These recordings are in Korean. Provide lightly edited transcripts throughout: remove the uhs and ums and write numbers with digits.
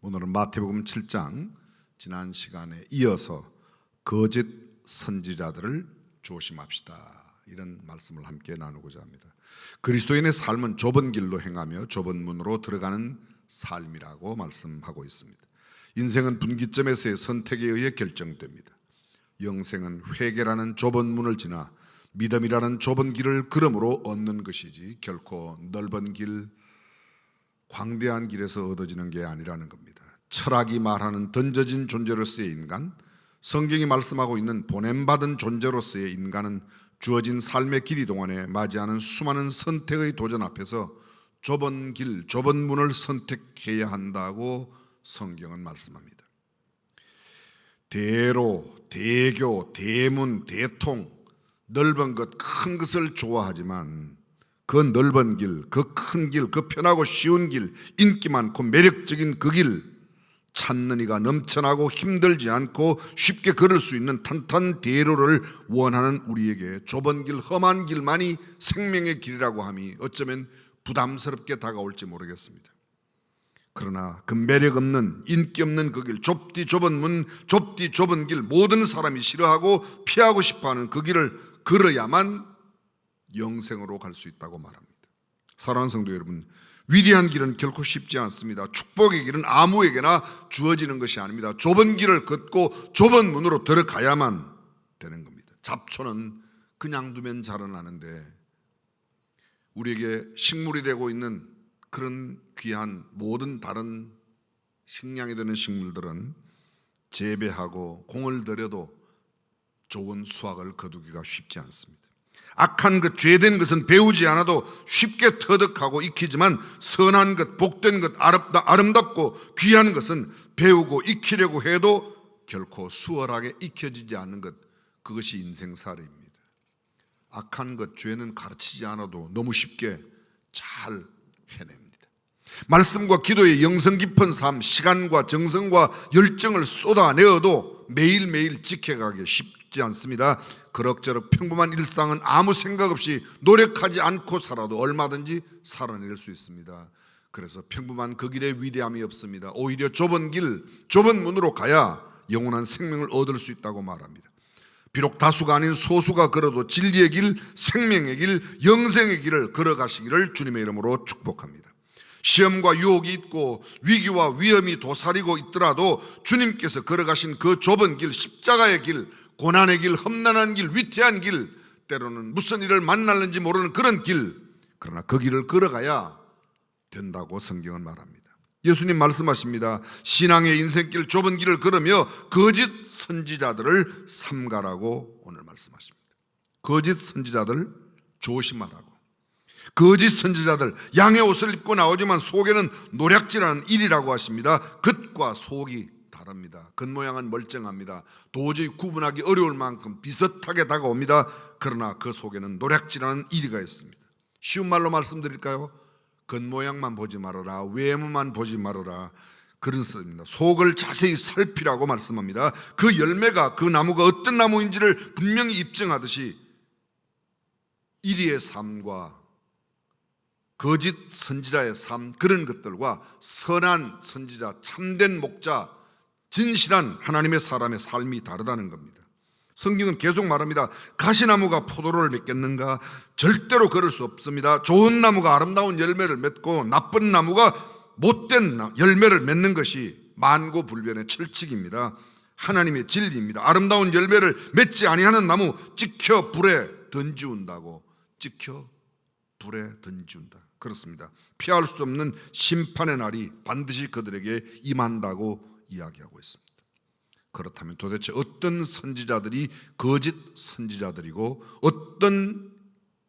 오늘은 마태복음 7장 지난 시간에 이어서 거짓 선지자들을 조심합시다, 이런 말씀을 함께 나누고자 합니다. 그리스도인의 삶은 좁은 길로 행하며 좁은 문으로 들어가는 삶이라고 말씀하고 있습니다. 인생은 분기점에서의 선택에 의해 결정됩니다. 영생은 회개라는 좁은 문을 지나 믿음이라는 좁은 길을 걸음으로 얻는 것이지 결코 넓은 길, 광대한 길에서 얻어지는 게 아니라는 겁니다. 철학이 말하는 던져진 존재로서의 인간, 성경이 말씀하고 있는 보냄받은 존재로서의 인간은 주어진 삶의 길 이동안에 맞이하는 수많은 선택의 도전 앞에서 좁은 길, 좁은 문을 선택해야 한다고 성경은 말씀합니다. 대로, 대교, 대문, 대통, 넓은 것, 큰 것을 좋아하지만 그 넓은 길, 그 큰 길, 그 편하고 쉬운 길, 인기 많고 매력적인 그 길 찾는 이가 넘쳐나고 힘들지 않고 쉽게 걸을 수 있는 탄탄 대로를 원하는 우리에게 좁은 길, 험한 길만이 생명의 길이라고 함이 어쩌면 부담스럽게 다가올지 모르겠습니다. 그러나 그 매력 없는, 인기 없는 그 길, 좁디 좁은 문, 좁디 좁은 길, 모든 사람이 싫어하고 피하고 싶어하는 그 길을 걸어야만 영생으로 갈 수 있다고 말합니다. 사랑하는 성도 여러분, 위대한 길은 결코 쉽지 않습니다. 축복의 길은 아무에게나 주어지는 것이 아닙니다. 좁은 길을 걷고 좁은 문으로 들어가야만 되는 겁니다. 잡초는 그냥 두면 자라나는데 우리에게 식물이 되고 있는 그런 귀한 모든 다른 식량이 되는 식물들은 재배하고 공을 들여도 좋은 수확을 거두기가 쉽지 않습니다. 악한 것, 죄된 것은 배우지 않아도 쉽게 터득하고 익히지만 선한 것, 복된 것, 아름답고 귀한 것은 배우고 익히려고 해도 결코 수월하게 익혀지지 않는 것, 그것이 인생살이입니다. 악한 것, 죄는 가르치지 않아도 너무 쉽게 잘 해냅니다. 말씀과 기도의 영성 깊은 삶, 시간과 정성과 열정을 쏟아내어도 매일매일 지켜가기 쉽지 않습니다. 그럭저럭 평범한 일상은 아무 생각 없이 노력하지 않고 살아도 얼마든지 살아낼 수 있습니다. 그래서 평범한 그 길에 위대함이 없습니다. 오히려 좁은 길, 좁은 문으로 가야 영원한 생명을 얻을 수 있다고 말합니다. 비록 다수가 아닌 소수가 걸어도 진리의 길, 생명의 길, 영생의 길을 걸어가시기를 주님의 이름으로 축복합니다. 시험과 유혹이 있고 위기와 위험이 도사리고 있더라도 주님께서 걸어가신 그 좁은 길, 십자가의 길, 고난의 길, 험난한 길, 위태한 길, 때로는 무슨 일을 만날는지 모르는 그런 길, 그러나 그 길을 걸어가야 된다고 성경은 말합니다. 예수님 말씀하십니다. 신앙의 인생길, 좁은 길을 걸으며 거짓 선지자들을 삼가라고 오늘 말씀하십니다. 거짓 선지자들 조심하라고. 거짓 선지자들, 양의 옷을 입고 나오지만 속에는 노략질하는 일이라고 하십니다. 겉과 속이 다릅니다. 겉모양은 멀쩡합니다. 도저히 구분하기 어려울 만큼 비슷하게 다가옵니다. 그러나 그 속에는 노략질하는 일이가 있습니다. 쉬운 말로 말씀드릴까요? 겉모양만 보지 말아라, 외모만 보지 말아라, 그런 뜻입니다. 속을 자세히 살피라고 말씀합니다. 그 열매가, 그 나무가 어떤 나무인지를 분명히 입증하듯이 이리의 삶과 거짓 선지자의 삶, 그런 것들과 선한 선지자, 참된 목자, 진실한 하나님의 사람의 삶이 다르다는 겁니다. 성경은 계속 말합니다. 가시나무가 포도를 맺겠는가? 절대로 그럴 수 없습니다. 좋은 나무가 아름다운 열매를 맺고 나쁜 나무가 못된 열매를 맺는 것이 만고불변의 철칙입니다. 하나님의 진리입니다. 아름다운 열매를 맺지 아니하는 나무 찍혀 불에 던지운다고. 찍혀 불에 던지운다. 그렇습니다. 피할 수 없는 심판의 날이 반드시 그들에게 임한다고 이야기하고 있습니다. 그렇다면 도대체 어떤 선지자들이 거짓 선지자들이고 어떤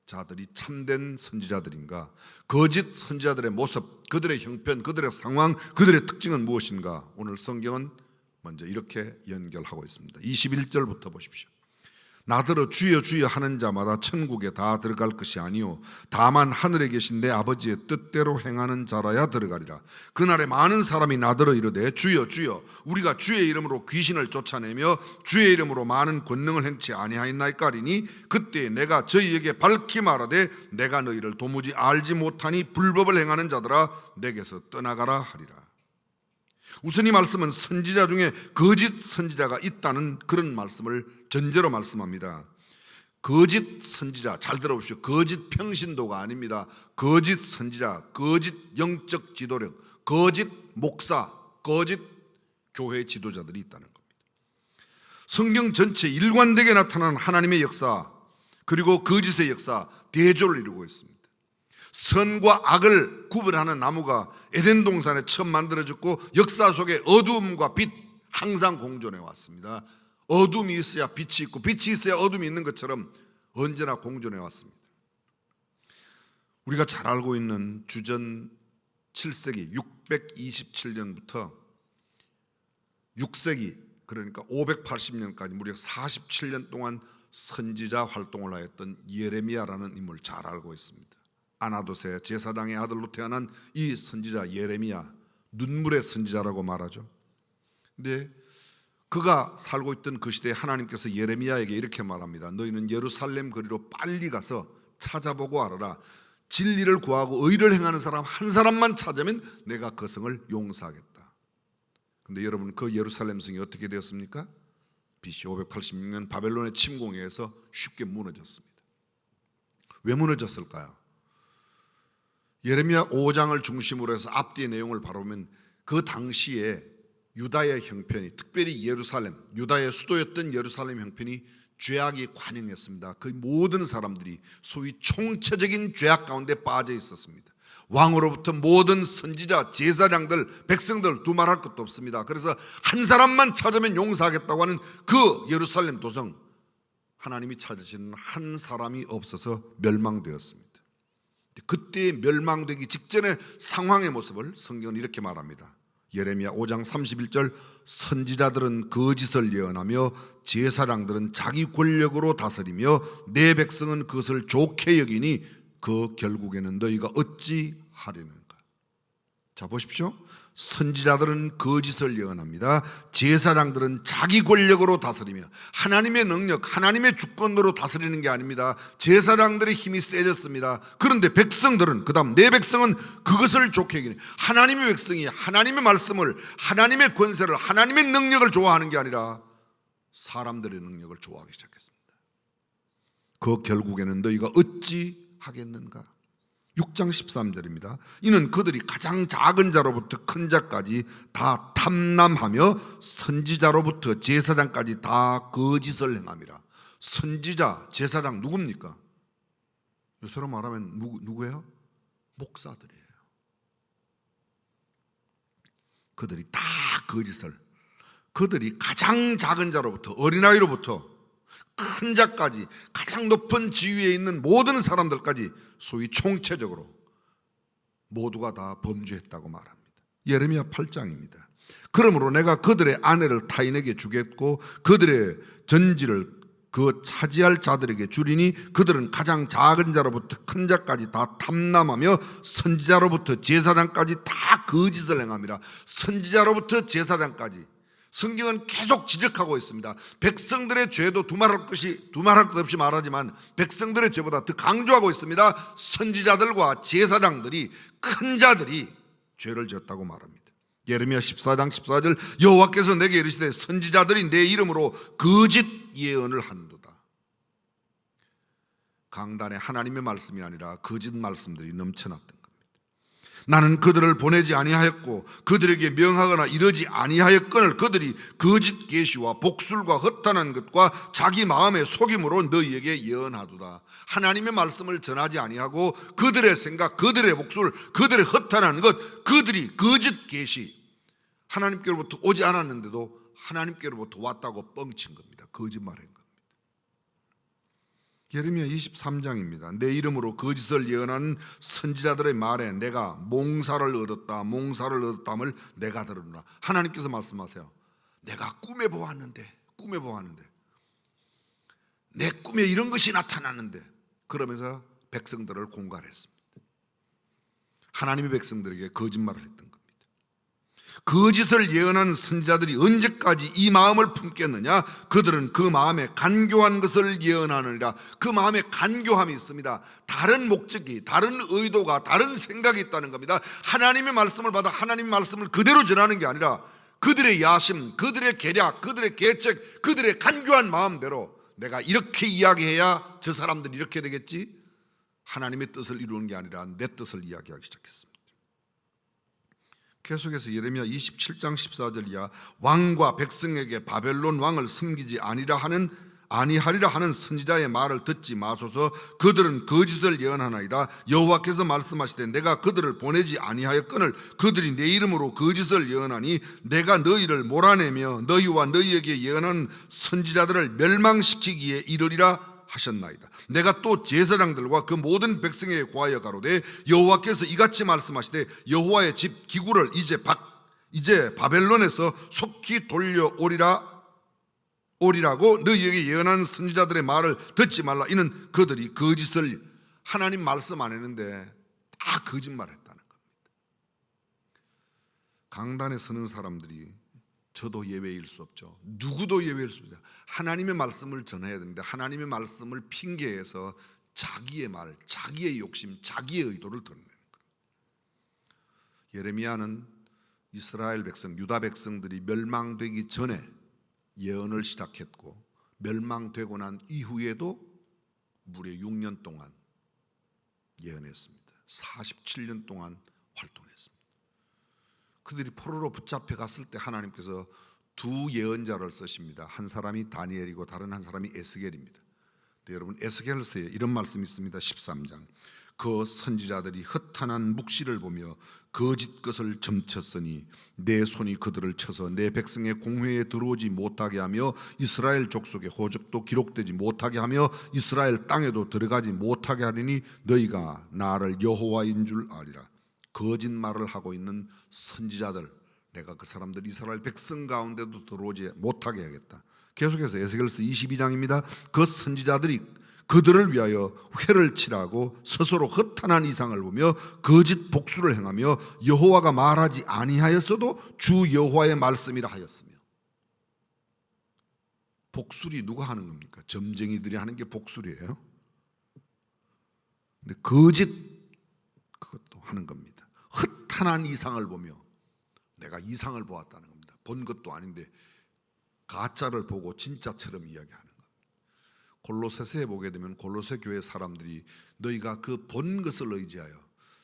자들이 참된 선지자들인가? 거짓 선지자들의 모습, 그들의 형편, 그들의 상황, 그들의 특징은 무엇인가? 오늘 성경은 먼저 이렇게 연결하고 있습니다. 21절부터 보십시오. 나더러 주여 주여 하는 자마다 천국에 다 들어갈 것이 아니요 다만 하늘에 계신 내 아버지의 뜻대로 행하는 자라야 들어가리라. 그날에 많은 사람이 나더러 이르되 주여 주여 우리가 주의 이름으로 귀신을 쫓아내며 주의 이름으로 많은 권능을 행치 아니하였나이까 하리니 그때 내가 저희에게 밝히 말하되 내가 너희를 도무지 알지 못하니 불법을 행하는 자들아 내게서 떠나가라 하리라. 우선 이 말씀은 선지자 중에 거짓 선지자가 있다는 그런 말씀을 전제로 말씀합니다. 거짓 선지자, 잘 들어보십시오. 거짓 평신도가 아닙니다. 거짓 선지자, 거짓 영적 지도력, 거짓 목사, 거짓 교회 지도자들이 있다는 겁니다. 성경 전체 일관되게 나타나는 하나님의 역사, 그리고 거짓의 역사, 대조를 이루고 있습니다. 선과 악을 구분하는 나무가 에덴 동산에 처음 만들어졌고, 역사 속에 어두움과 빛 항상 공존해 왔습니다. 어둠이 있어야 빛이 있고, 빛이 있어야 어둠이 있는 것처럼 언제나 공존해 왔습니다. 우리가 잘 알고 있는 주전 7세기 627년부터 6세기, 그러니까 580년까지 무려 47년 동안 선지자 활동을 하였던 예레미야라는 인물 잘 알고 있습니다. 아나도세 제사장의 아들로 태어난 이 선지자 예레미야, 눈물의 선지자라고 말하죠. 근데 그가 살고 있던 그 시대에 하나님께서 예레미야에게 이렇게 말합니다. 너희는 예루살렘 거리로 빨리 가서 찾아보고 알아라. 진리를 구하고 의를 행하는 사람 한 사람만 찾으면 내가 그 성을 용서하겠다. 근데 여러분, 그 예루살렘 성이 어떻게 되었습니까? BC 586년 바벨론의 침공에 의해서 쉽게 무너졌습니다. 왜 무너졌을까요? 예레미야 5장을 중심으로 해서 앞뒤의 내용을 바라보면 그 당시에 유다의 형편이, 특별히 예루살렘, 유다의 수도였던 예루살렘 형편이 죄악이 관영했습니다. 그 모든 사람들이 소위 총체적인 죄악 가운데 빠져 있었습니다. 왕으로부터 모든 선지자, 제사장들, 백성들 두말할 것도 없습니다. 그래서 한 사람만 찾으면 용서하겠다고 하는 그 예루살렘 도성, 하나님이 찾으시는 한 사람이 없어서 멸망되었습니다. 그때 멸망되기 직전의 상황의 모습을 성경은 이렇게 말합니다. 예레미야 5장 31절, 선지자들은 거짓을 예언하며 제사장들은 자기 권력으로 다스리며 내 백성은 그것을 좋게 여기니 그 결국에는 너희가 어찌 하려는가. 자, 보십시오. 선지자들은 거짓을 예언합니다. 제사장들은 자기 권력으로 다스리며, 하나님의 능력, 하나님의 주권으로 다스리는 게 아닙니다. 제사장들의 힘이 세졌습니다. 그런데 백성들은, 그 다음 내 백성은 그것을 좋게 여기니, 하나님의 백성이 하나님의 말씀을, 하나님의 권세를, 하나님의 능력을 좋아하는 게 아니라 사람들의 능력을 좋아하기 시작했습니다. 그 결국에는 너희가 어찌 하겠는가. 6장 13절입니다. 이는 그들이 가장 작은 자로부터 큰 자까지 다 탐남하며 선지자로부터 제사장까지 다 거짓을 행함이라. 선지자, 제사장 누굽니까? 요새로 말하면 누구예요? 목사들이에요. 그들이 다 거짓을, 그들이 가장 작은 자로부터, 어린아이로부터 큰 자까지, 가장 높은 지위에 있는 모든 사람들까지 소위 총체적으로 모두가 다 범죄했다고 말합니다. 예레미야 8장입니다. 그러므로 내가 그들의 아내를 타인에게 주겠고 그들의 전지를 그 차지할 자들에게 주리니 그들은 가장 작은 자로부터 큰 자까지 다 탐남하며 선지자로부터 제사장까지 다 거짓을 행함이라. 선지자로부터 제사장까지 성경은 계속 지적하고 있습니다. 백성들의 죄도 두말할 것 없이 말하지만 백성들의 죄보다 더 강조하고 있습니다. 선지자들과 제사장들이, 큰 자들이 죄를 지었다고 말합니다. 예레미야 14장 14절, 여호와께서 내게 이르시되 선지자들이 내 이름으로 거짓 예언을 한도다. 강단에 하나님의 말씀이 아니라 거짓 말씀들이 넘쳐났던 겁니다. 나는 그들을 보내지 아니하였고 그들에게 명하거나 이러지 아니하였거늘 그들이 거짓 계시와 복술과 허탄한 것과 자기 마음의 속임으로 너희에게 예언하도다. 하나님의 말씀을 전하지 아니하고 그들의 생각, 그들의 복술, 그들의 허탄한 것, 그들이 거짓 계시, 하나님께로부터 오지 않았는데도 하나님께로부터 왔다고 뻥친 겁니다. 거짓말한 겁니다. 예레미야 23장입니다. 내 이름으로 거짓을 예언하는 선지자들의 말에 내가 몽사를 얻었다함을 내가 들으노라. 하나님께서 말씀하세요. 내가 꿈에 보았는데 내 꿈에 이런 것이 나타났는데, 그러면서 백성들을 공갈했습니다. 하나님의 백성들에게 거짓말을 했던 겁니다. 거짓을 예언하는 선지자들이 언제까지 이 마음을 품겠느냐? 그들은 그 마음에 간교한 것을 예언하느니라. 그 마음에 간교함이 있습니다. 다른 목적이, 다른 의도가, 다른 생각이 있다는 겁니다. 하나님의 말씀을 받아 하나님의 말씀을 그대로 전하는 게 아니라 그들의 야심, 그들의 계략, 그들의 계책, 그들의 간교한 마음대로 내가 이렇게 이야기해야 저 사람들이 이렇게 되겠지? 하나님의 뜻을 이루는 게 아니라 내 뜻을 이야기하기 시작했습니다. 계속해서 예레미야 27장 14절 이하 왕과 백성에게 바벨론 왕을 섬기지 아니하리라 하는 선지자의 말을 듣지 마소서. 그들은 거짓을 예언하나이다. 여호와께서 말씀하시되 내가 그들을 보내지 아니하였거늘 그들이 내 이름으로 거짓을 예언하니 내가 너희를 몰아내며 너희와 너희에게 예언하는 선지자들을 멸망시키기에 이르리라 하셨나이다. 내가 또 제사장들과 그 모든 백성에게 고하여 가로되 여호와께서 이같이 말씀하시되 여호와의 집 기구를 이제 바벨론에서 속히 돌려오리라고 너희에게 예언하는 선지자들의 말을 듣지 말라. 이는 그들이 거짓을, 하나님 말씀 안 했는데 다 거짓말했다는 겁니다. 강단에 서는 사람들이 저도 예외일 수 없죠. 누구도 예외일 수 없죠. 하나님의 말씀을 전해야 되는데 하나님의 말씀을 핑계해서 자기의 말, 자기의 욕심, 자기의 의도를 드러내는 거예요. 예레미야는 이스라엘 백성, 유다 백성들이 멸망되기 전에 예언을 시작했고 멸망되고 난 이후에도 무려 6년 동안 예언했습니다. 47년 동안 활동했습니다. 그들이 포로로 붙잡혀 갔을 때 하나님께서 두 예언자를 쓰십니다. 한 사람이 다니엘이고 다른 한 사람이 에스겔입니다. 여러분, 에스겔서에 이런 말씀이 있습니다. 13장 그 선지자들이 흩어난 묵시를 보며 거짓 것을 점쳤으니 내 손이 그들을 쳐서 내 백성의 공회에 들어오지 못하게 하며 이스라엘 족속의 호적도 기록되지 못하게 하며 이스라엘 땅에도 들어가지 못하게 하리니 너희가 나를 여호와인 줄 아리라. 거짓말을 하고 있는 선지자들, 내가 그 사람들 이스라엘 백성 가운데도 들어오지 못하게 하겠다. 계속해서 에스겔서 22장입니다. 그 선지자들이 그들을 위하여 회를 칠하고 스스로 허탄한 이상을 보며 거짓 복수를 행하며 여호와가 말하지 아니하였어도 주 여호와의 말씀이라 하였으며. 복술이 누가 하는 겁니까? 점쟁이들이 하는 게 복술이에요. 근데 거짓 그것도 하는 겁니다. 허탄한 이상을 보며 내가 이상을 보았다는 겁니다. 본 것도 아닌데 가짜를 보고 진짜처럼 이야기하는 겁니다. 골로새서에 보게 되면 골로새 교회 사람들이 너희가 그 본 것을 의지하여,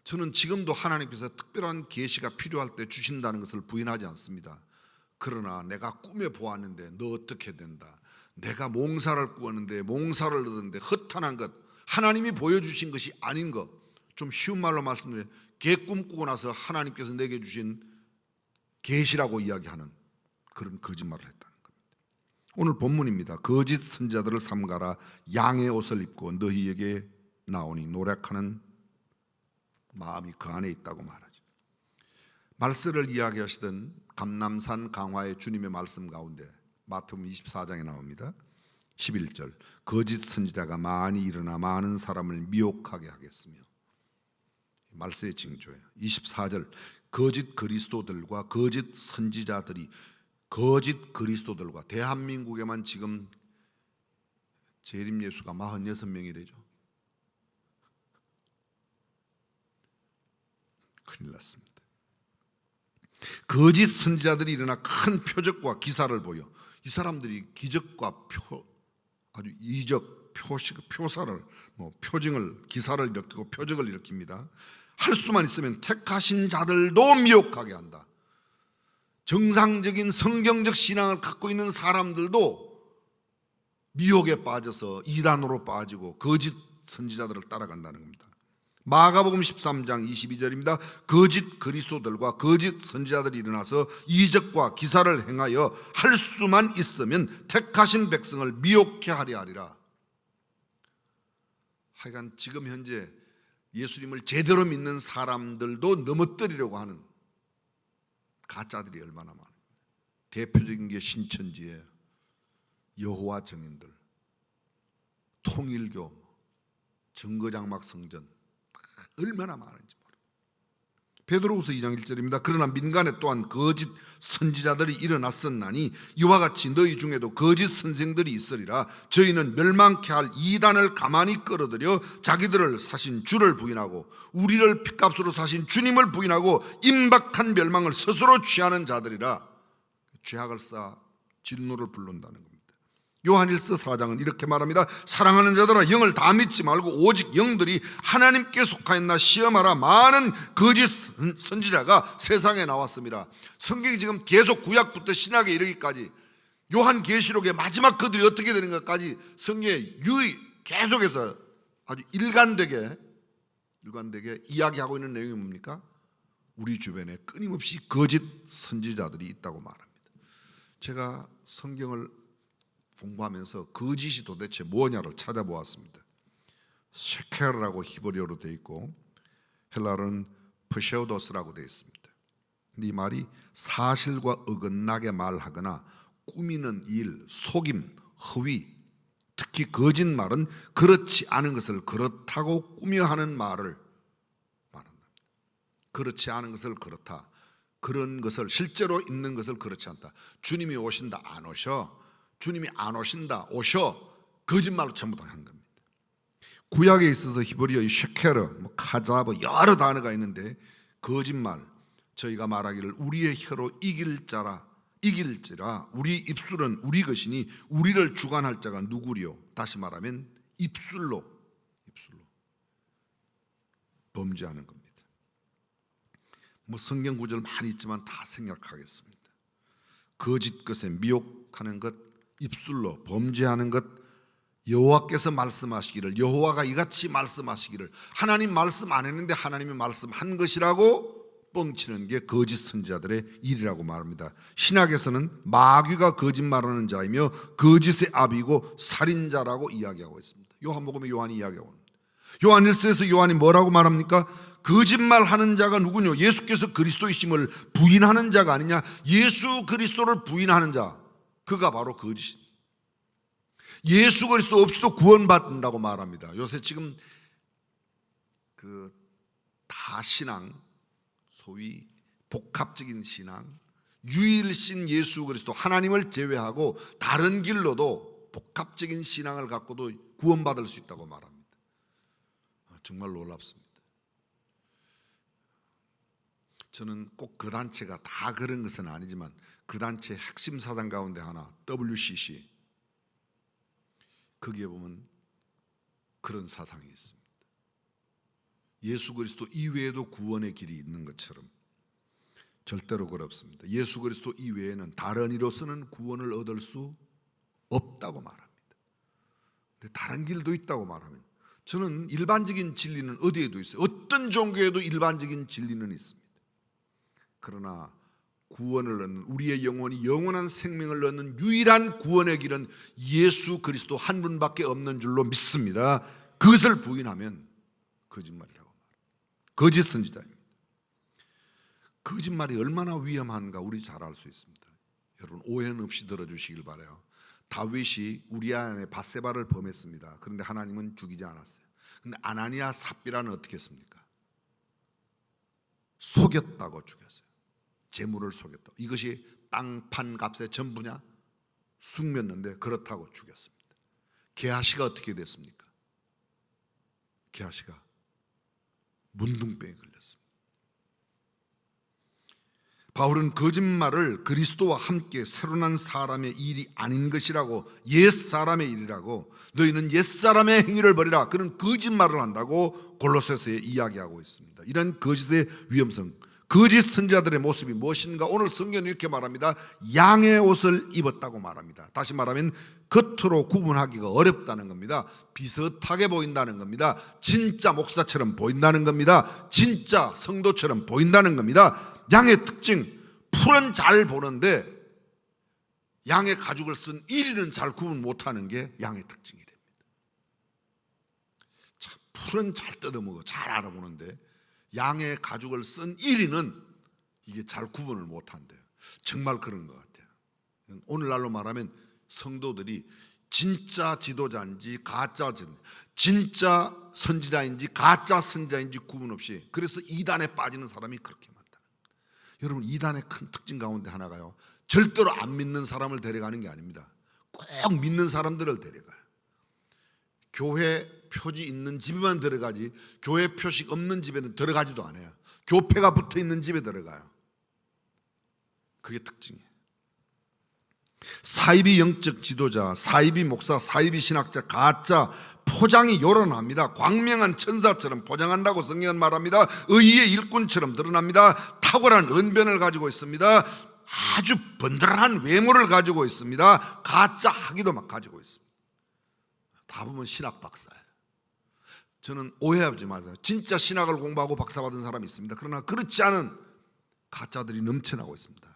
저는 지금도 하나님께서 특별한 계시가 필요할 때 주신다는 것을 부인하지 않습니다. 그러나 내가 꿈에 보았는데 너 어떻게 된다, 내가 몽사를 꾸었는데 몽사를 얻었는데 허탄한 것, 하나님이 보여주신 것이 아닌 것, 좀 쉬운 말로 말씀드리면 개 꿈꾸고 나서 하나님께서 내게 주신 계시라고 이야기하는 그런 거짓말을 했다는 겁니다. 오늘 본문입니다. 거짓 선지자들을 삼가라. 양의 옷을 입고 너희에게 나오니 노력하는 마음이 그 안에 있다고 말하죠. 말세를 이야기하시던 감람산 강화의 주님의 말씀 가운데 마태복음 24장에 나옵니다. 11절 거짓 선지자가 많이 일어나 많은 사람을 미혹하게 하겠으며, 말세의 징조예요. 24절 거짓 그리스도들과 거짓 선지자들이, 거짓 그리스도들과, 대한민국에만 지금 재림 예수가 46명이래죠. 큰일 났습니다. 거짓 선지자들이 일어나 큰 표적과 기사를 보여, 이 사람들이 기적과 아주 이적, 표사를, 표징을, 기사를 일으키고 표적을 일으킵니다. 할 수만 있으면 택하신 자들도 미혹하게 한다. 정상적인 성경적 신앙을 갖고 있는 사람들도 미혹에 빠져서 이단으로 빠지고 거짓 선지자들을 따라간다는 겁니다. 마가복음 13장 22절입니다. 거짓 그리스도들과 거짓 선지자들이 일어나서 이적과 기사를 행하여 할 수만 있으면 택하신 백성을 미혹해 하려 하리라. 하여간 지금 현재 예수님을 제대로 믿는 사람들도 넘어뜨리려고 하는 가짜들이 얼마나 많아요. 대표적인 게 신천지예요. 여호와 증인들, 통일교, 증거장막 성전, 얼마나 많은지 모릅니다. 베드로후서 2장 1절입니다. 그러나 민간에 또한 거짓 선지자들이 일어났었나니 이와 같이 너희 중에도 거짓 선생들이 있으리라. 저희는 멸망케 할 이단을 가만히 끌어들여 자기들을 사신 주를 부인하고 우리를 핏값으로 사신 주님을 부인하고 임박한 멸망을 스스로 취하는 자들이라. 죄악을 쌓아 진노를 부른다는 겁니다. 요한일서 4장은 이렇게 말합니다. 사랑하는 자들아, 영을 다 믿지 말고 오직 영들이 하나님께 속하였나 시험하라. 많은 거짓 선지자가 세상에 나왔습니다. 성경이 지금 계속 구약부터 신약에 이르기까지 요한계시록의 마지막 그들이 어떻게 되는 것까지 성경에 계속해서 아주 일관되게 이야기하고 있는 내용이 뭡니까? 우리 주변에 끊임없이 거짓 선지자들이 있다고 말합니다. 제가 성경을 공부하면서 거짓이 도대체 뭐냐를 찾아보았습니다. 셰케르라고 히브리어로 되어 있고 헬라어는 프세우도스라고 되어 있습니다. 근데 이 말이 사실과 어긋나게 말하거나 꾸미는 일, 속임, 허위, 특히 거짓말은 그렇지 않은 것을 그렇다고 꾸며 하는 말을 말한다. 그렇지 않은 것을 그렇다, 그런 것을 실제로 있는 것을 그렇지 않다. 주님이 오신다, 안 오셔. 주님이 안 오신다, 오셔. 거짓말로 전부 다 한 겁니다. 구약에 있어서 히브리어의 셰케르, 카자브 여러 단어가 있는데 거짓말, 저희가 말하기를 우리의 혀로 이길지라 우리 입술은 우리 것이니 우리를 주관할 자가 누구리요? 다시 말하면 입술로 범죄하는 겁니다. 성경 구절 많이 있지만 다 생략하겠습니다. 거짓 것에 미혹하는 것, 입술로 범죄하는 것, 여호와께서 말씀하시기를, 여호와가 이같이 말씀하시기를, 하나님 말씀 안 했는데 하나님이 말씀한 것이라고 뻥치는 게 거짓 선지자들의 일이라고 말합니다. 신약에서는 마귀가 거짓말하는 자이며 거짓의 아비고 살인자라고 이야기하고 있습니다. 요한복음에 요한이 이야기하고 있습니다. 요한일서에서 요한이 뭐라고 말합니까? 거짓말하는 자가 누구냐? 예수께서 그리스도이심을 부인하는 자가 아니냐? 예수 그리스도를 부인하는 자, 그가 바로 거짓입니다. 예수 그리스도 없이도 구원받는다고 말합니다. 요새 지금 그 다신앙, 소위 복합적인 신앙, 유일신 예수 그리스도 하나님을 제외하고 다른 길로도 복합적인 신앙을 갖고도 구원받을 수 있다고 말합니다. 정말 놀랍습니다. 저는 꼭 그 단체가 다 그런 것은 아니지만 그 단체의 핵심 사상 가운데 하나, WCC, 거기에 보면 그런 사상이 있습니다. 예수 그리스도 이외에도 구원의 길이 있는 것처럼 절대로 그렇습니다. 예수 그리스도 이외에는 다른 이로서는 구원을 얻을 수 없다고 말합니다. 근데 다른 길도 있다고 말하면, 저는 일반적인 진리는 어디에도 있어요. 어떤 종교에도 일반적인 진리는 있습니다. 그러나 구원을 얻는, 우리의 영혼이 영원한 생명을 얻는 유일한 구원의 길은 예수 그리스도 한 분밖에 없는 줄로 믿습니다. 그것을 부인하면 거짓말이라고 말합니다. 거짓 선지자입니다. 거짓말이 얼마나 위험한가 우리 잘 알 수 있습니다. 여러분, 오해는 없이 들어주시길 바라요. 다윗이 우리아 안에 밧세바를 범했습니다. 그런데 하나님은 죽이지 않았어요. 그런데 아나니아 삽비라는 어떻게 했습니까? 속였다고 죽였어요. 재물을 속였다. 이것이 땅판 값의 전부냐? 숙였는데 그렇다고 죽였습니다. 게하시가 어떻게 됐습니까? 게하시가 문둥병에 걸렸습니다. 바울은 거짓말을 그리스도와 함께 새로 난 사람의 일이 아닌 것이라고, 옛사람의 일이라고, 너희는 옛사람의 행위를 버리라, 그런 거짓말을 한다고 골로새서에 이야기하고 있습니다. 이런 거짓의 위험성, 거짓 선지자들의 모습이 무엇인가? 오늘 성경은 이렇게 말합니다. 양의 옷을 입었다고 말합니다. 다시 말하면 겉으로 구분하기가 어렵다는 겁니다. 비슷하게 보인다는 겁니다. 진짜 목사처럼 보인다는 겁니다. 진짜 성도처럼 보인다는 겁니다. 양의 특징, 풀은 잘 보는데 양의 가죽을 쓴 이리는 잘 구분 못하는 게 양의 특징이랍니다. 풀은 잘 뜯어먹어, 잘 알아보는데 양의 가죽을 쓴 이리는 이게 잘 구분을 못한대요. 정말 그런 것 같아요. 오늘날로 말하면 성도들이 진짜 지도자인지 가짜 진짜 선지자인지 가짜 선지자인지 구분 없이, 그래서 이단에 빠지는 사람이 그렇게 많다. 여러분, 이단의 큰 특징 가운데 하나가요, 절대로 안 믿는 사람을 데려가는 게 아닙니다. 꼭 믿는 사람들을 데려가요. 교회 표지 있는 집에만 들어가지 교회 표식 없는 집에는 들어가지도 않아요. 교패가 붙어 있는 집에 들어가요. 그게 특징이에요. 사이비 영적 지도자, 사이비 목사, 사이비 신학자, 가짜 포장이 요란합니다. 광명한 천사처럼 포장한다고 성경은 말합니다. 의의 일꾼처럼 드러납니다. 탁월한 언변을 가지고 있습니다. 아주 번들한 외모를 가지고 있습니다. 가짜 학위도 막 가지고 있습니다. 다 보면 신학 박사예요. 저는 오해하지 마세요. 진짜 신학을 공부하고 박사 받은 사람이 있습니다. 그러나 그렇지 않은 가짜들이 넘쳐나고 있습니다.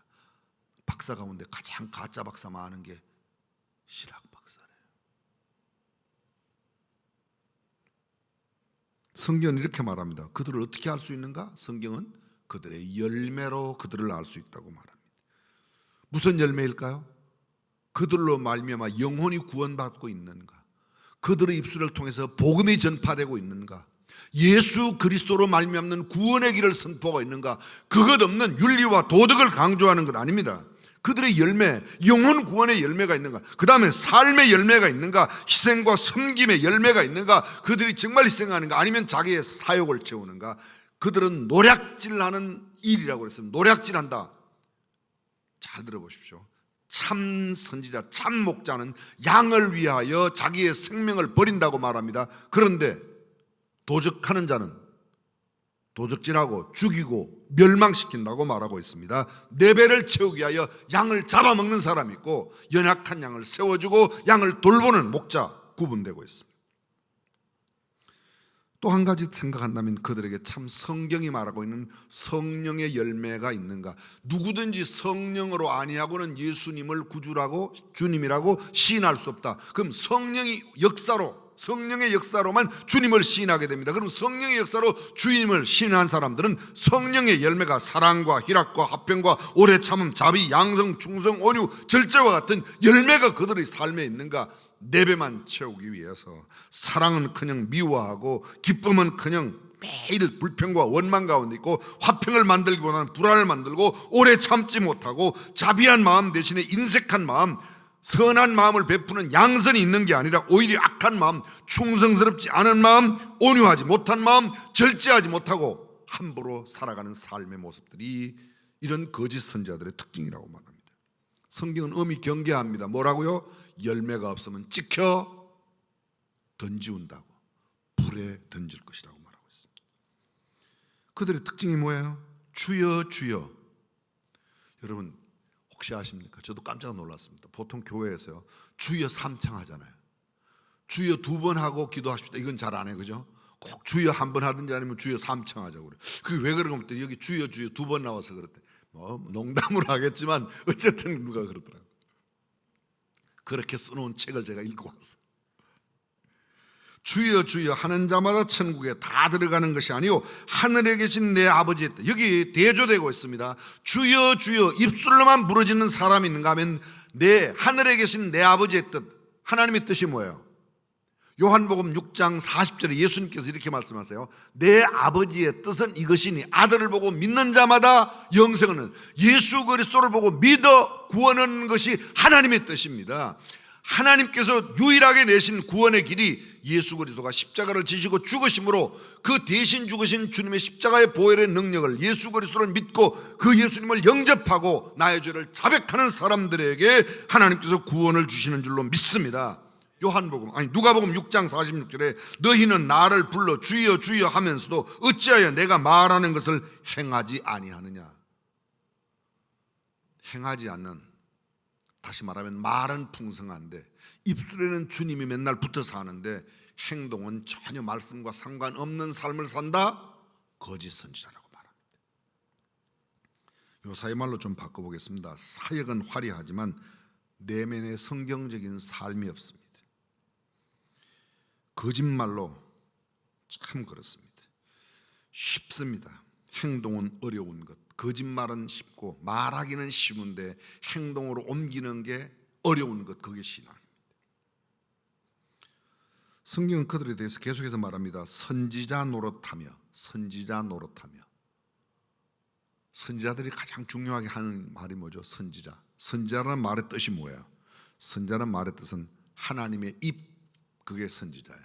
박사 가운데 가장 가짜 박사 많은 게 신학 박사래요. 성경은 이렇게 말합니다. 그들을 어떻게 알 수 있는가? 성경은 그들의 열매로 그들을 알 수 있다고 말합니다. 무슨 열매일까요? 그들로 말미암아 영혼이 구원받고 있는가? 그들의 입술을 통해서 복음이 전파되고 있는가? 예수 그리스도로 말미암는 구원의 길을 선포하고 있는가? 그것 없는 윤리와 도덕을 강조하는 것 아닙니다. 그들의 열매, 영혼 구원의 열매가 있는가? 그 다음에 삶의 열매가 있는가? 희생과 섬김의 열매가 있는가? 그들이 정말 희생하는가? 아니면 자기의 사욕을 채우는가? 그들은 노략질하는 일이라고 그랬습니다. 노략질한다. 잘 들어보십시오. 참 선지자, 참 목자는 양을 위하여 자기의 생명을 버린다고 말합니다. 그런데 도적하는 자는 도적질하고 죽이고 멸망시킨다고 말하고 있습니다. 네 배를 채우기 위하여 양을 잡아먹는 사람이 있고, 연약한 양을 세워주고 양을 돌보는 목자 구분되고 있습니다. 또 한 가지 생각한다면 그들에게 참 성경이 말하고 있는 성령의 열매가 있는가? 누구든지 성령으로 아니하고는 예수님을 구주라고 주님이라고 시인할 수 없다. 그럼 성령의 역사로만 주님을 시인하게 됩니다. 그럼 성령의 역사로 주님을 시인한 사람들은 성령의 열매가 사랑과 희락과 화평과 오래 참음, 자비, 양성, 충성, 온유, 절제와 같은 열매가 그들의 삶에 있는가? 네 배만 채우기 위해서 사랑은커녕 미워하고 기쁨은커녕 매일 불평과 원망 가운데 있고, 화평을 만들기보다는 불화를 만들고, 오래 참지 못하고, 자비한 마음 대신에 인색한 마음, 선한 마음을 베푸는 양선이 있는 게 아니라 오히려 악한 마음, 충성스럽지 않은 마음, 온유하지 못한 마음, 절제하지 못하고 함부로 살아가는 삶의 모습들이 이런 거짓 선지자들의 특징이라고 말합니다. 성경은 엄히 경계합니다. 뭐라고요? 열매가 없으면 찍혀 던지운다고, 불에 던질 것이라고 말하고 있습니다. 그들의 특징이 뭐예요? 주여 주여. 여러분 혹시 아십니까? 저도 깜짝 놀랐습니다. 보통 교회에서요, 주여 3창 하잖아요. 주여 2번 하고 기도하십시다. 이건 잘 안 해요, 그죠? 꼭 주여 1번 하든지 아니면 주여 3창 하자고 그래요. 그게 왜 그런가 했더니 여기 주여 주여 2번 나와서 그랬대. 농담으로 하겠지만 어쨌든 누가 그러더라고요. 그렇게 써놓은 책을 제가 읽어왔어요. 주여 주여 하는 자마다 천국에 다 들어가는 것이 아니요 하늘에 계신 내 아버지의 뜻. 여기 대조되고 있습니다. 주여 주여 입술로만 부르짖는 사람이 있는가 하면 하늘에 계신 내 아버지의 뜻. 하나님의 뜻이 뭐예요? 요한복음 6장 40절에 예수님께서 이렇게 말씀하세요. 내 아버지의 뜻은 이것이니 아들을 보고 믿는 자마다 영생을 얻는, 예수 그리스도를 보고 믿어 구원하는 것이 하나님의 뜻입니다. 하나님께서 유일하게 내신 구원의 길이 예수 그리스도가 십자가를 지시고 죽으심으로, 그 대신 죽으신 주님의 십자가의 보혈의 능력을, 예수 그리스도를 믿고 그 예수님을 영접하고 나의 죄를 자백하는 사람들에게 하나님께서 구원을 주시는 줄로 믿습니다. 누가복음 6장 46절에 너희는 나를 불러 주여 주여 하면서도 어찌하여 내가 말하는 것을 행하지 아니하느냐. 행하지 않는, 다시 말하면 말은 풍성한데 입술에는 주님이 맨날 붙어서 하는데 행동은 전혀 말씀과 상관없는 삶을 산다? 거짓 선지자라고 말합니다. 요사이 말로 좀 바꿔보겠습니다. 사역은 화려하지만 내면에 성경적인 삶이 없습니다. 거짓말로 참 그렇습니다. 쉽습니다. 행동은 어려운 것. 거짓말은 쉽고 말하기는 쉬운데 행동으로 옮기는 게 어려운 것, 그게 신앙입니다. 성경은 그들에 대해서 계속해서 말합니다. 선지자 노릇하며, 선지자 노릇하며. 선지자들이 가장 중요하게 하는 말이 뭐죠? 선지자. 선지자라는 말의 뜻이 뭐예요? 선지자라는 말의 뜻은 하나님의 입, 그게 선지자야.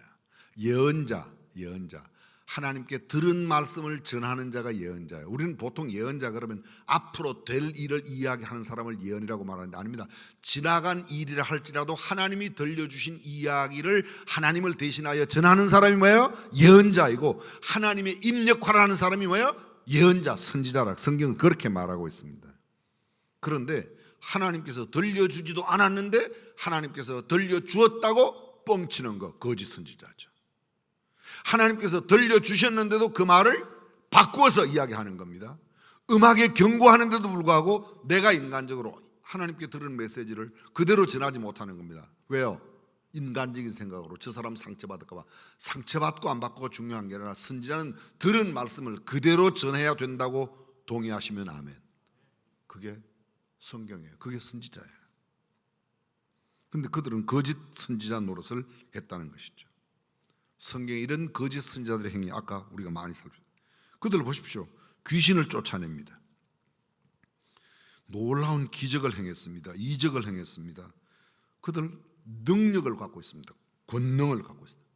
예언자, 예언자. 하나님께 들은 말씀을 전하는 자가 예언자예요. 우리는 보통 예언자 그러면 앞으로 될 일을 이야기하는 사람을 예언이라고 말하는데 아닙니다. 지나간 일이라 할지라도 하나님이 들려주신 이야기를 하나님을 대신하여 전하는 사람이 뭐예요? 예언자이고, 하나님의 입 역할을 하는 사람이 뭐예요? 예언자, 선지자라. 성경은 그렇게 말하고 있습니다. 그런데 하나님께서 들려주지도 않았는데 하나님께서 들려주었다고 뻥치는 거, 거짓 선지자죠. 하나님께서 들려주셨는데도 그 말을 바꾸어서 이야기하는 겁니다. 음악에 경고하는데도 불구하고 내가 인간적으로 하나님께 들은 메시지를 그대로 전하지 못하는 겁니다. 왜요? 인간적인 생각으로 저 사람 상처받을까 봐. 상처받고 안 받고가 중요한 게 아니라 선지자는 들은 말씀을 그대로 전해야 된다고 동의하시면 아멘. 그게 성경이에요. 그게 선지자예요. 그런데 그들은 거짓 선지자 노릇을 했다는 것이죠. 성경에 이런 거짓 선지자들의 행위, 아까 우리가 많이 살폈어요. 그들 보십시오. 귀신을 쫓아냅니다. 놀라운 기적을 행했습니다. 이적을 행했습니다. 그들 능력을 갖고 있습니다. 권능을 갖고 있습니다.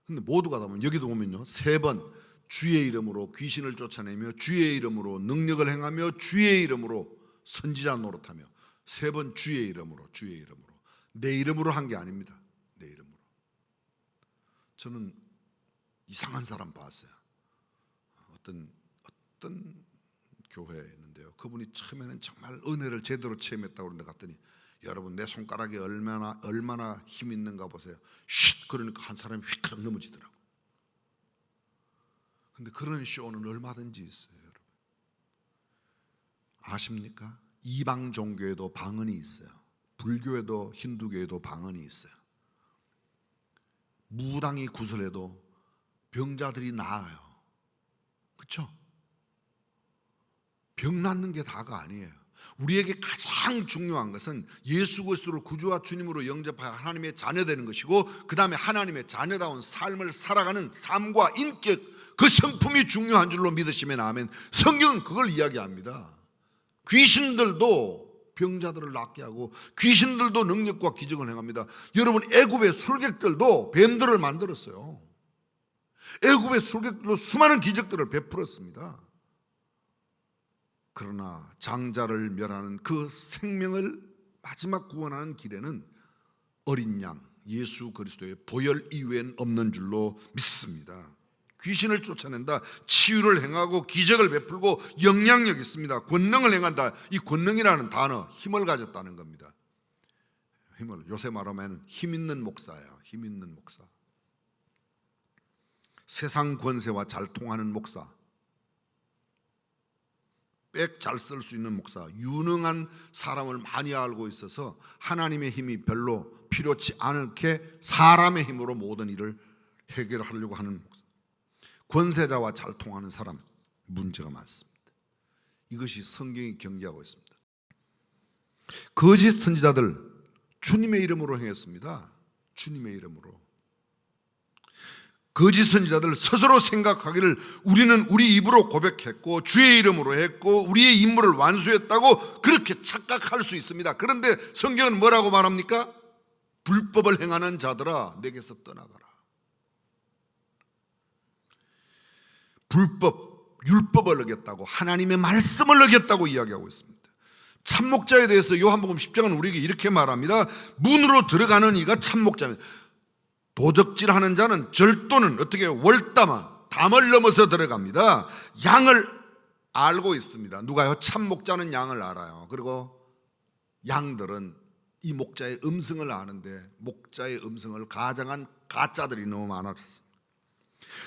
그런데 모두가 다 보면, 여기도 보면요, 3번 주의 이름으로 귀신을 쫓아내며 주의 이름으로 능력을 행하며 주의 이름으로 선지자 노릇하며, 3번 주의 이름으로, 주의 이름으로. 내 이름으로 한 게 아닙니다. 내 이름으로. 저는 이상한 사람 봤어요. 어떤 교회에 있는데요, 그분이 처음에는 정말 은혜를 제대로 체험했다고 그러는데 갔더니, 여러분 내 손가락이 얼마나 힘 있는가 보세요. 쉿! 그러니까 한 사람이 휙 넘어지더라고. 근데 그런 쇼는 얼마든지 있어요, 여러분. 아십니까? 이방 종교에도 방언이 있어요. 불교에도 힌두교에도 방언이 있어요. 무당이 구슬해도 병자들이 나아요. 그렇죠? 병 낫는 게 다가 아니에요. 우리에게 가장 중요한 것은 예수 그리스도를 구주와 주님으로 영접하여 하나님의 자녀되는 것이고, 그 다음에 하나님의 자녀다운 삶을 살아가는 삶과 인격, 그 성품이 중요한 줄로 믿으시면 아멘. 성경은 그걸 이야기합니다. 귀신들도 병자들을 낫게 하고 귀신들도 능력과 기적을 행합니다. 여러분, 애굽의 술객들도 뱀들을 만들었어요. 애굽의 술객들도 수많은 기적들을 베풀었습니다. 그러나 장자를 멸하는 그 생명을 마지막 구원하는 길에는 어린 양 예수 그리스도의 보혈 이외엔 없는 줄로 믿습니다. 귀신을 쫓아낸다, 치유를 행하고 기적을 베풀고 영향력 있습니다. 권능을 행한다. 이 권능이라는 단어, 힘을 가졌다는 겁니다. 힘을, 요새 말하면 힘 있는 목사예요. 힘 있는 목사. 세상 권세와 잘 통하는 목사, 빽 잘 쓸 수 있는 목사, 유능한 사람을 많이 알고 있어서 하나님의 힘이 별로 필요치 않게 사람의 힘으로 모든 일을 해결하려고 하는 목사. 권세자와 잘 통하는 사람, 문제가 많습니다. 이것이 성경이 경계하고 있습니다. 거짓 선지자들 주님의 이름으로 행했습니다. 주님의 이름으로. 거짓 선지자들 스스로 생각하기를 우리는 우리 입으로 고백했고 주의 이름으로 했고 우리의 임무를 완수했다고 그렇게 착각할 수 있습니다. 그런데 성경은 뭐라고 말합니까? 불법을 행하는 자들아 내게서 떠나가라. 불법, 율법을 어겼다고, 하나님의 말씀을 어겼다고 이야기하고 있습니다. 참목자에 대해서 요한복음 10장은 우리에게 이렇게 말합니다. 문으로 들어가는 이가 참목자입니다. 도적질하는 자는 절도는 어떻게 월담아, 담을 넘어서 들어갑니다. 양을 알고 있습니다. 누가요? 참목자는 양을 알아요. 그리고 양들은 이 목자의 음성을 아는데 목자의 음성을 가장한 가짜들이 너무 많았습니다.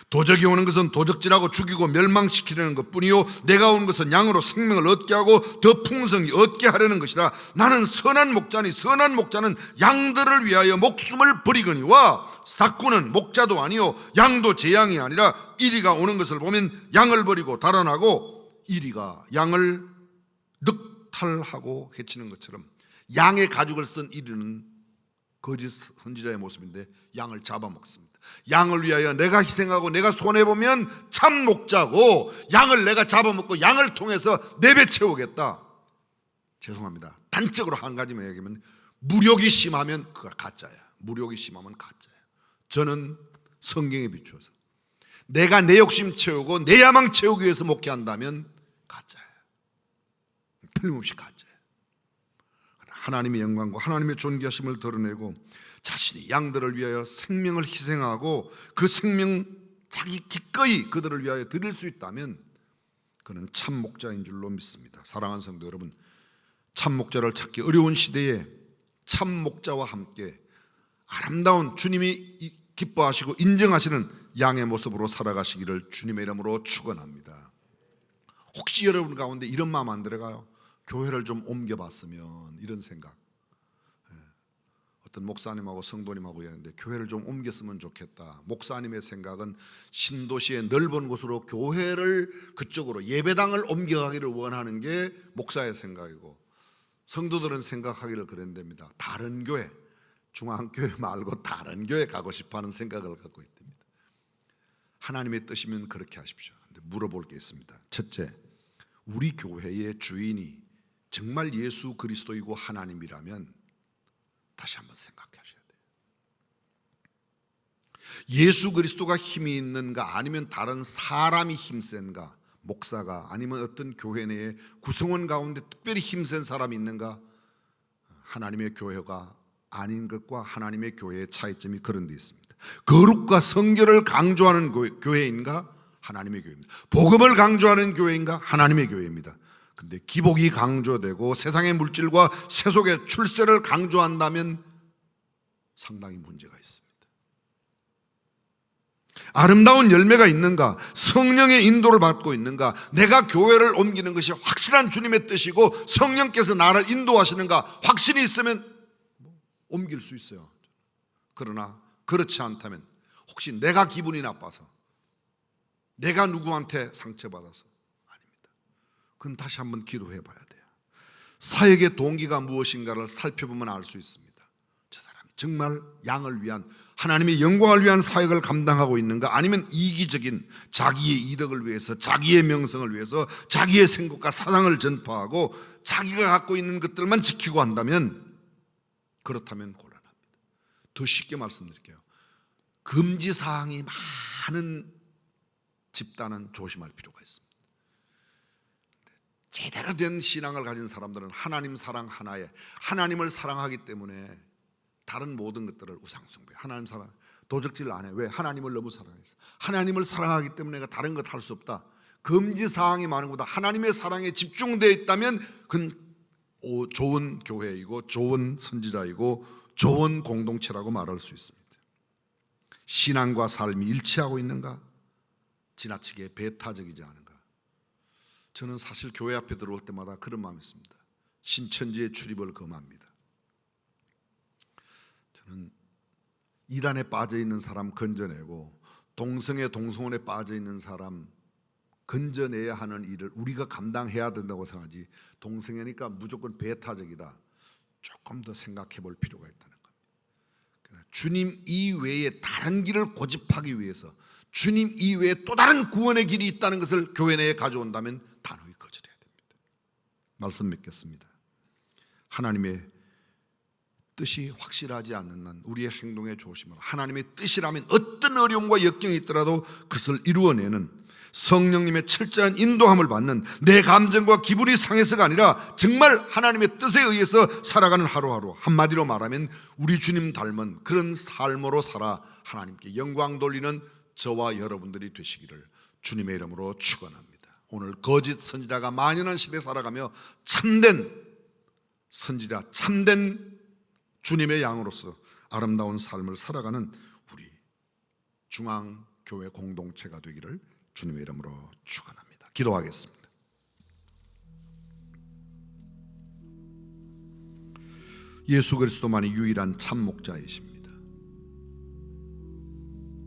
도적이 오는 것은 도적질하고 죽이고 멸망시키려는 것뿐이요 내가 온 것은 양으로 생명을 얻게 하고 더 풍성히 얻게 하려는 것이라. 나는 선한 목자니 선한 목자는 양들을 위하여 목숨을 버리거니와 삭구는 목자도 아니요 양도 제 양이 아니라 이리가 오는 것을 보면 양을 버리고 달아나고 이리가 양을 늑탈하고 해치는 것처럼 양의 가죽을 쓴 이리는 거짓 선지자의 모습인데 양을 잡아먹습니다. 양을 위하여 내가 희생하고 내가 손해보면 참 목자고, 양을 내가 잡아먹고 양을 통해서 내 배 채우겠다. 죄송합니다. 단적으로 한 가지만 얘기하면, 무력이 심하면 그가 가짜야. 무력이 심하면 가짜야. 저는 성경에 비추어서 내가 내 욕심 채우고 내 야망 채우기 위해서 목회한다면 가짜야. 틀림없이 가짜야. 하나님의 영광과 하나님의 존귀하심을 드러내고 자신이 양들을 위하여 생명을 희생하고 그 생명 자기 기꺼이 그들을 위하여 드릴 수 있다면 그는 참 목자인 줄로 믿습니다. 사랑하는 성도 여러분, 참 목자를 찾기 어려운 시대에 참 목자와 함께 아름다운 주님이 기뻐하시고 인정하시는 양의 모습으로 살아가시기를 주님의 이름으로 축원합니다. 혹시 여러분 가운데 이런 마음 안 들어가요? 교회를 좀 옮겨봤으면, 이런 생각. 어떤 목사님하고 성도님하고 얘기하는데 교회를 좀 옮겼으면 좋겠다. 목사님의 생각은 신도시의 넓은 곳으로 교회를 그쪽으로 예배당을 옮겨가기를 원하는 게 목사의 생각이고, 성도들은 생각하기를 그런답니다. 다른 교회, 중앙교회 말고 다른 교회 가고 싶어하는 생각을 갖고 있답니다. 하나님의 뜻이면 그렇게 하십시오. 근데 물어볼 게 있습니다. 첫째, 우리 교회의 주인이 정말 예수 그리스도이고 하나님이라면 다시 한번 생각하셔야 돼요. 예수 그리스도가 힘이 있는가, 아니면 다른 사람이 힘센가, 목사가, 아니면 어떤 교회 내에 구성원 가운데 특별히 힘센 사람이 있는가, 하나님의 교회가 아닌 것과 하나님의 교회의 차이점이 그런 데 있습니다. 거룩과 성결을 강조하는 교회인가? 하나님의 교회입니다. 복음을 강조하는 교회인가? 하나님의 교회입니다. 근데 기복이 강조되고 세상의 물질과 세속의 출세를 강조한다면 상당히 문제가 있습니다. 아름다운 열매가 있는가? 성령의 인도를 받고 있는가? 내가 교회를 옮기는 것이 확실한 주님의 뜻이고 성령께서 나를 인도하시는가? 확신이 있으면 옮길 수 있어요. 그러나 그렇지 않다면, 혹시 내가 기분이 나빠서, 내가 누구한테 상처받아서, 아닙니다. 그건 다시 한번 기도해 봐야 돼요. 사역의 동기가 무엇인가를 살펴보면 알 수 있습니다. 저 사람이 정말 양을 위한, 하나님의 영광을 위한 사역을 감당하고 있는가, 아니면 이기적인 자기의 이득을 위해서, 자기의 명성을 위해서 자기의 생각과 사상을 전파하고 자기가 갖고 있는 것들만 지키고 한다면, 그렇다면 곤란합니다. 더 쉽게 말씀드릴게요. 금지사항이 많은 집단은 조심할 필요가 있습니다. 제대로 된 신앙을 가진 사람들은 하나님 사랑 하나에, 하나님을 사랑하기 때문에 다른 모든 것들을 우상숭배, 하나님 사랑, 도적질 안 해. 왜? 하나님을 너무 사랑해서. 하나님을 사랑하기 때문에 내가 다른 것 할 수 없다. 금지사항이 많은 것보다 하나님의 사랑에 집중되어 있다면 그건 좋은 교회이고 좋은 선지자이고 좋은 공동체라고 말할 수 있습니다. 신앙과 삶이 일치하고 있는가? 지나치게 배타적이지 않은가? 저는 사실 교회 앞에 들어올 때마다 그런 마음이 있습니다. 신천지의 출입을 금합니다. 저는 이단에 빠져있는 사람 건져내고 동성애 동성혼에 빠져있는 사람 건져내야 하는 일을 우리가 감당해야 된다고 생각하지, 동성애니까 무조건 배타적이다, 조금 더 생각해 볼 필요가 있다는 겁니다. 그러나 주님 이외에 다른 길을 고집하기 위해서, 주님 이외에 또 다른 구원의 길이 있다는 것을 교회 내에 가져온다면 단호히 거절해야 됩니다. 말씀 믿겠습니다. 하나님의 뜻이 확실하지 않는 한 우리의 행동에 조심하라. 하나님의 뜻이라면 어떤 어려움과 역경이 있더라도 그것을 이루어내는, 성령님의 철저한 인도함을 받는, 내 감정과 기분이 상해서가 아니라 정말 하나님의 뜻에 의해서 살아가는 하루하루, 한마디로 말하면 우리 주님 닮은 그런 삶으로 살아 하나님께 영광 돌리는 저와 여러분들이 되시기를 주님의 이름으로 축원합니다. 오늘 거짓 선지자가 만연한 시대에 살아가며 참된 선지자, 참된 주님의 양으로서 아름다운 삶을 살아가는 우리 중앙교회 공동체가 되기를 주님의 이름으로 축원합니다. 기도하겠습니다. 예수 그리스도만이 유일한 참 목자이십니다.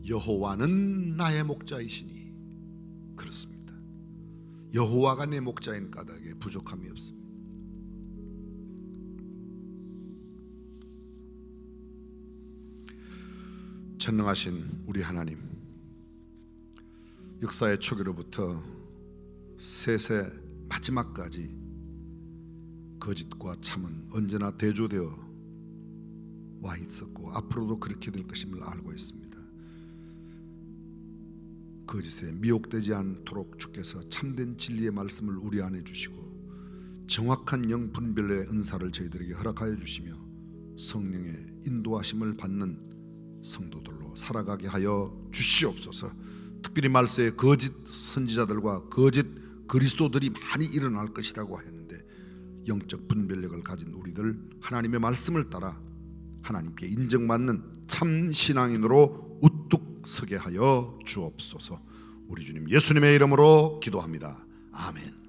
여호와는 나의 목자이시니, 그렇습니다. 여호와가 내 목자인 까닭에 부족함이 없습니다. 전능하신 우리 하나님, 역사의 초기로부터 세세 마지막까지 거짓과 참은 언제나 대조되어 와 있었고 앞으로도 그렇게 될 것임을 알고 있습니다. 거짓에 미혹되지 않도록 주께서 참된 진리의 말씀을 우리 안에 주시고 정확한 영 분별의 은사를 저희들에게 허락하여 주시며 성령의 인도하심을 받는 성도들로 살아가게 하여 주시옵소서. 특별히 말세에 거짓 선지자들과 거짓 그리스도들이 많이 일어날 것이라고 했는데 영적 분별력을 가진 우리들 하나님의 말씀을 따라 하나님께 인정받는 참 신앙인으로 우뚝 서게 하여 주옵소서. 우리 주님 예수님의 이름으로 기도합니다. 아멘.